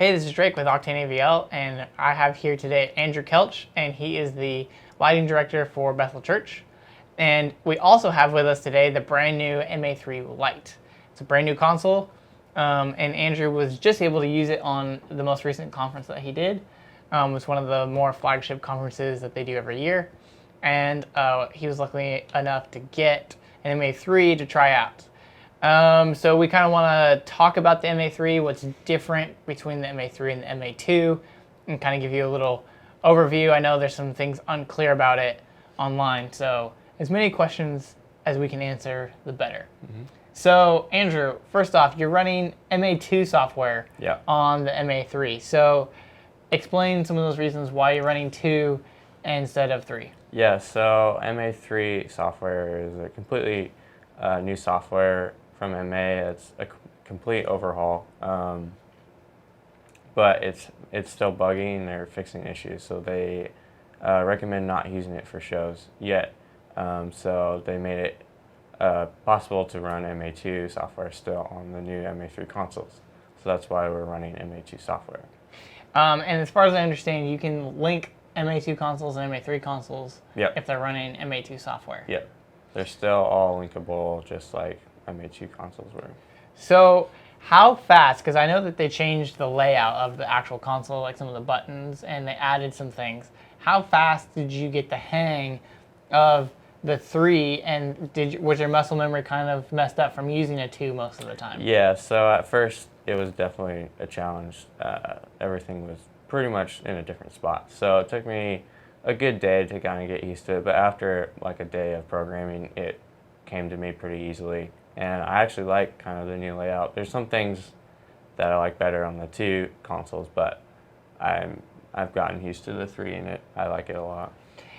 Hey, this is Drake with Octane AVL, and I have here today Andrew Kelch, and he is the lighting director for Bethel Church. And we also have with us today the brand new MA3 Lite. It's a brand new console, and Andrew was just able to use it on the most recent conference that he did. It was one of the more flagship conferences that they do every year, and he was lucky enough to get an MA3 to try out. So we kind of want to talk about the MA3, what's different between the MA3 and the MA2, and kind of give you a little overview. I know there's some things unclear about it online, so as many questions as we can answer, the better. Mm-hmm. So Andrew, first off, you're running MA2 software on the MA3. So explain some of those reasons why you're running 2 instead of 3. Yeah, so MA3 software is a completely new software from MA. It's a complete overhaul, but it's still buggy and they're fixing issues. So they recommend not using it for shows yet. So they made it possible to run MA2 software still on the new MA3 consoles. So that's why we're running MA2 software. And as far as I understand, you can link MA2 consoles and MA3 consoles if they're running MA2 software. Yep. They're still all linkable, just like MA2 consoles were. So how fast, because I know that they changed the layout of the actual console, like some of the buttons, and they added some things. How fast did you get the hang of the 3, and was your muscle memory kind of messed up from using a 2 most of the time? Yeah, so at first it was definitely a challenge. Everything was pretty much in a different spot. So it took me a good day to kind of get used to it, but after like a day of programming, it came to me pretty easily. And I actually like kind of the new layout. There's some things that I like better on the 2 consoles, but I've gotten used to the 3 in it. I like it a lot.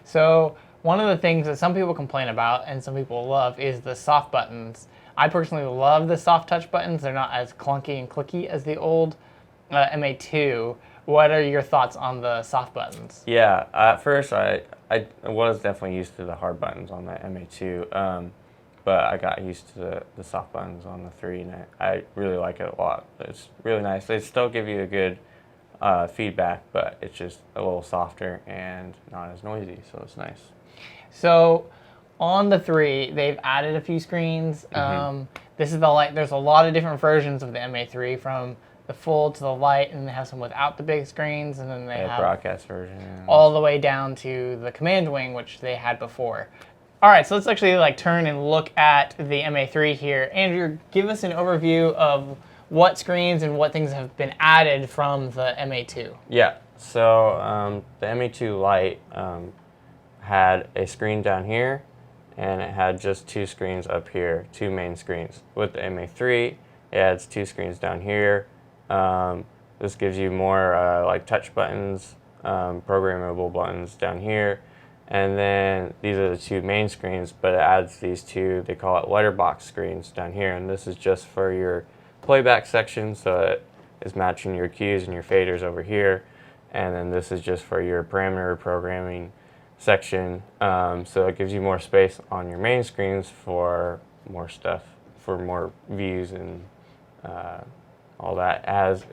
So one of the things that some people complain about and some people love is the soft buttons. I personally love the soft touch buttons. They're not as clunky and clicky as the old MA2. What are your thoughts on the soft buttons? Yeah, at first I was definitely used to the hard buttons on the MA2, but I got used to the soft buttons on the 3, and I really like it a lot. It's really nice. They still give you a good feedback, but it's just a little softer and not as noisy, so it's nice. So on the 3, they've added a few screens. Mm-hmm. This is the Lite. There's a lot of different versions of the MA3, from the full to the Lite, and they have some without the big screens, and then they have broadcast version all the way down to the command wing, which they had before. All right, so let's actually turn and look at the MA3 here. Andrew, give us an overview of what screens and what things have been added from the MA2. Yeah, so the MA2 Lite had a screen down here, and it had just 2 screens up here, 2 main screens. With the MA3, it adds 2 screens down here. This gives you more like touch buttons, programmable buttons down here. And then these are the 2 main screens, but it adds these 2, they call it letterbox screens down here. And this is just for your playback section, so it is matching your cues and your faders over here. And then this is just for your parameter programming section. So it gives you more space on your main screens for more stuff, for more views and all that.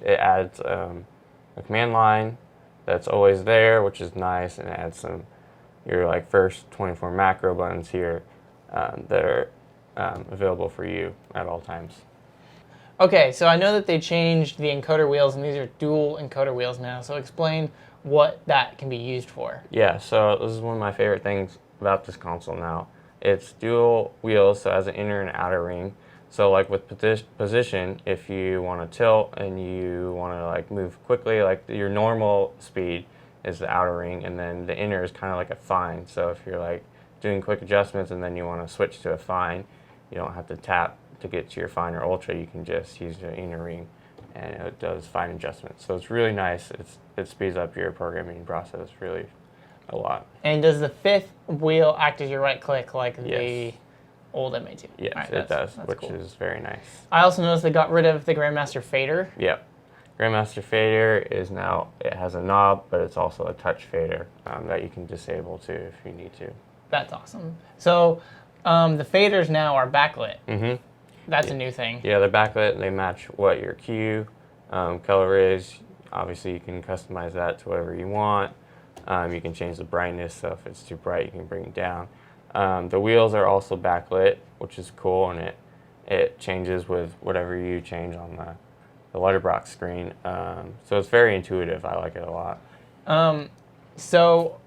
It adds a command line that's always there, which is nice, and it adds your like first 24 macro buttons here that are available for you at all times. Okay, so I know that they changed the encoder wheels, and these are dual encoder wheels now. So explain what that can be used for. Yeah, so this is one of my favorite things about this console now. It's dual wheels, so it has an inner and outer ring. So like with position, if you want to tilt and you want to like move quickly, like your normal speed is the outer ring, and then the inner is kind of like a fine. So if you're like doing quick adjustments and then you want to switch to a fine, you don't have to tap to get to your fine or ultra. You can just use the inner ring, and it does fine adjustments. So it's really nice. It speeds up your programming process really a lot. And does the 5th wheel act as your right click like the old MA2? Yes, right, it does, which cool. is very nice. I also noticed they got rid of the GrandMA3 fader. Yep. GrandMA3 fader is now, it has a knob, but it's also a touch fader that you can disable too if you need to. That's awesome. So the faders now are backlit. Mm-hmm. That's a new thing. Yeah, they're backlit and they match what your cue color is. obviously you can customize that to whatever you want. You can change the brightness, so if it's too bright, you can bring it down. The wheels are also backlit, which is cool, and it changes with whatever you change on the letterbox screen. So it's very intuitive. I like it a lot. So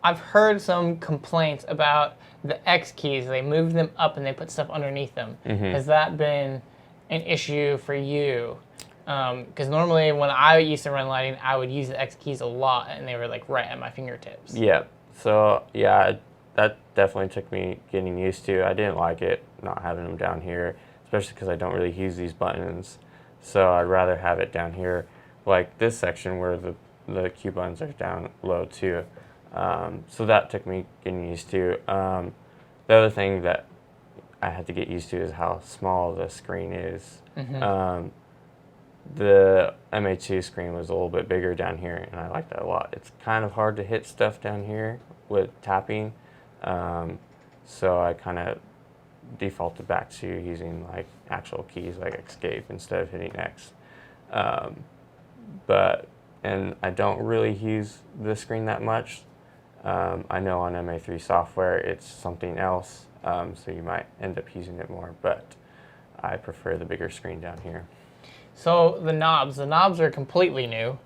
I've heard some complaints about the X keys. They move them up and they put stuff underneath them. Has that been an issue for you? Because normally when I used to run lighting, I would use the X keys a lot, and they were like right at my fingertips. Yeah. So yeah, that definitely took me getting used to. I didn't like it not having them down here, especially because I don't really use these buttons. So I'd rather have it down here, like this section where the Q buttons are down low too. So that took me getting used to. The other thing that I had to get used to is how small the screen is. The MA2 screen was a little bit bigger down here, and I like that a lot. It's kind of hard to hit stuff down here with tapping, so I kind of defaulted back to using like actual keys like escape instead of hitting X. And I don't really use the screen that much. I know on MA3 software it's something else, so you might end up using it more, but I prefer the bigger screen down here. So the knobs are completely new.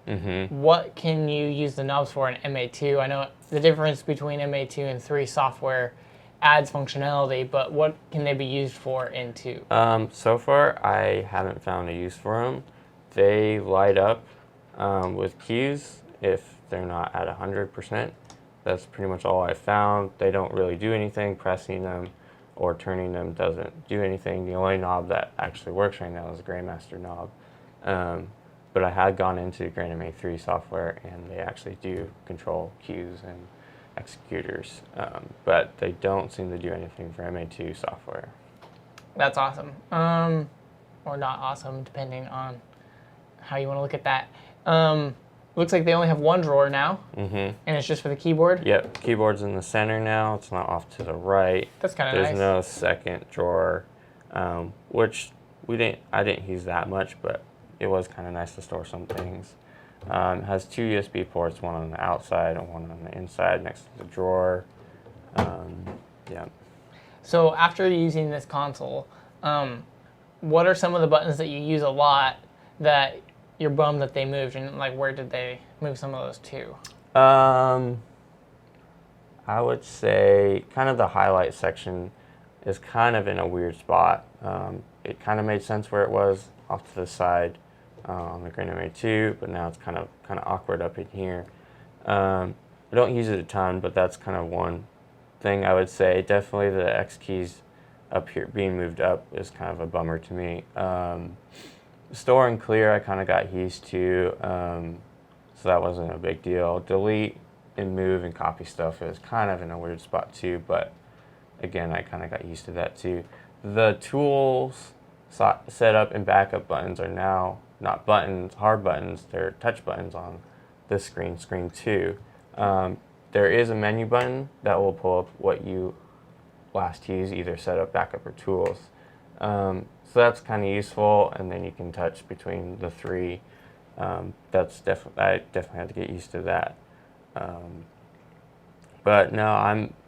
What can you use the knobs for in MA2? I know the difference between MA2 and 3 software adds functionality, but what can they be used for in 2? So far, I haven't found a use for them. They light up with keys if they're not at 100%. That's pretty much all I found. They don't really do anything. Pressing them or turning them doesn't do anything. The only knob that actually works right now is the Grandmaster knob. But I had gone into GrandMA3 software, and they actually do control cues and executors, but they don't seem to do anything for MA2 software. That's awesome. Or not awesome, depending on how you want to look at that. Looks like they only have one drawer now, and it's just for the keyboard? Yep, keyboard's in the center now. It's not off to the right. That's kind of nice. There's no second drawer, which I didn't use that much, but it was kind of nice to store some things. It has 2 USB ports, one on the outside and one on the inside next to the drawer. Yeah. So after using this console, what are some of the buttons that you use a lot that you're bummed that they moved, and like where did they move some of those to? I would say kind of the highlight section is kind of in a weird spot. It kind of made sense where it was off to the side on the GrandMA2, but now it's kind of awkward up in here. I don't use it a ton, but that's kind of one thing I would say. Definitely the X keys up here being moved up is kind of a bummer to me. Store and clear I kind of got used to, so that wasn't a big deal. Delete and move and copy stuff is kind of in a weird spot too, but again, I kind of got used to that too. The tools setup and backup buttons are now not buttons, hard buttons, they're touch buttons on this screen 2. There is a menu button that will pull up what you last used, either setup, backup, or tools. So that's kind of useful, and then you can touch between the 3. I definitely had to get used to that. But no,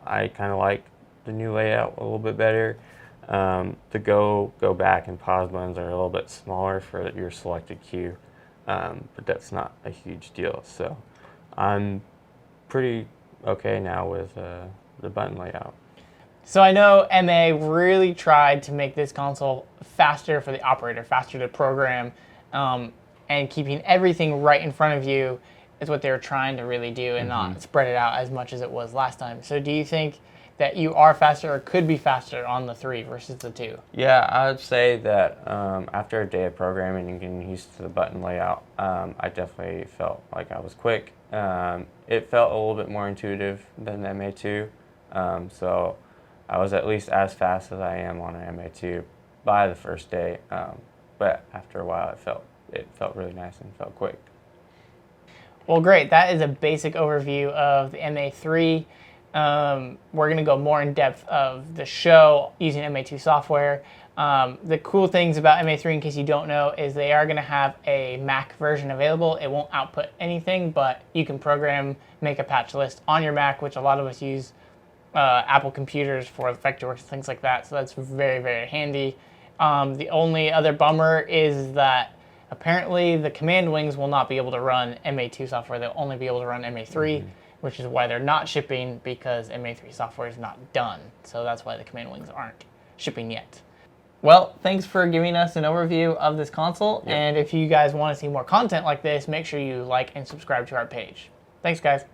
I kind of like the new layout a little bit better. The go back and pause buttons are a little bit smaller for your selected cue, but that's not a huge deal. So I'm pretty okay now with the button layout. So I know MA really tried to make this console faster for the operator, faster to program, and keeping everything right in front of you is what they were trying to really do, and not spread it out as much as it was last time. So do you think that you are faster or could be faster on the 3 versus the 2? Yeah, I would say that after a day of programming and getting used to the button layout, I definitely felt like I was quick. It felt a little bit more intuitive than MA2, so I was at least as fast as I am on an MA2 by the first day, but after a while it felt really nice and felt quick. Well, great. That is a basic overview of the MA3. we're going to go more in depth of the show using MA2 software. The cool things about MA3, in case you don't know, is they are going to have a Mac version available. It won't output anything, but you can program, make a patch list on your Mac, which a lot of us use Apple computers for Vectorworks and things like that. So that's very, very handy. The only other bummer is that apparently the command wings will not be able to run MA2 software. They'll only be able to run MA3, which is why they're not shipping, because MA3 software is not done. So that's why the command wings aren't shipping yet. Well, thanks for giving us an overview of this console. Yep. And if you guys want to see more content like this, make sure you like and subscribe to our page. Thanks, guys.